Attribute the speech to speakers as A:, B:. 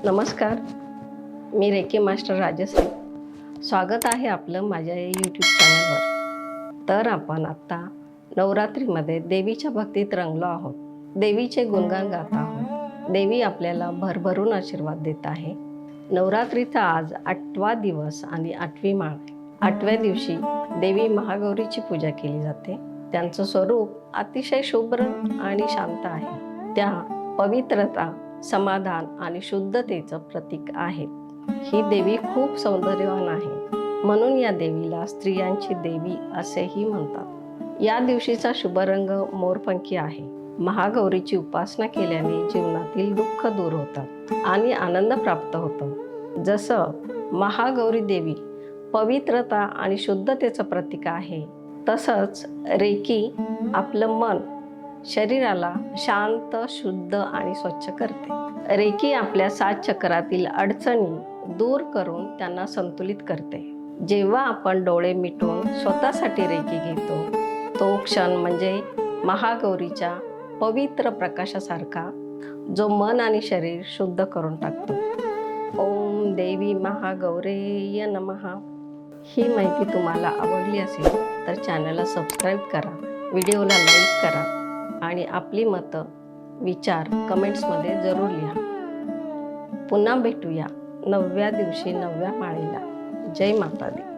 A: नमस्कार, मी reiki master Rajshri. स्वागत आहे आपलं माझ्या यूट्यूब चॅनलवर. तर आपण आत्ता नवरात्रीमध्ये देवीच्या भक्तीत रंगलो आहोत. देवीचे गुणगान गात आहोत. देवी आपल्याला भरभरून आशीर्वाद देत आहे. नवरात्रीचा आज 8वा दिवस आणि 8वी माळ. 8व्या दिवशी देवी महागौरीची पूजा केली जाते. त्यांचं स्वरूप अतिशय शुभ्र आणि शांत आहे. त्या पवित्रता, समाधान आणि शुद्धतेचं प्रतीक आहे. ही देवी खूप सौंदर्यवान आहे, म्हणून या देवीला स्त्रियांची देवी असेही म्हणतात. या दिवशीचा शुभ रंग मोरपंखी आहे. महागौरीची उपासना केल्याने जीवनातील दुःख दूर होतात आणि आनंद प्राप्त होतो. जसं महागौरी देवी पवित्रता आणि शुद्धतेचं प्रतीक आहे, तसंच रेकी आपलं मन, शरीराला शांत, शुद्ध आणि स्वच्छ करते. रेकी आपल्या 7 चक्रातील अडचणी दूर करून त्यांना संतुलित करते. जेव्हा आपण डोळे मिटून स्वतःसाठी रेकी घेतो, तो क्षण म्हणजे महागौरीच्या पवित्र प्रकाशासारखा, जो मन आणि शरीर शुद्ध करून टाकतो. ओम देवी महागौरेय नमः. ही माहिती तुम्हाला आवडली असेल तर चॅनलला सबस्क्राईब करा, व्हिडिओला लाईक करा आणि आपली मतं, विचार कमेंट्समध्ये जरूर लिहा. पुन्हा भेटूया 9व्या दिवशी 9व्या माळेला. जय माता दी.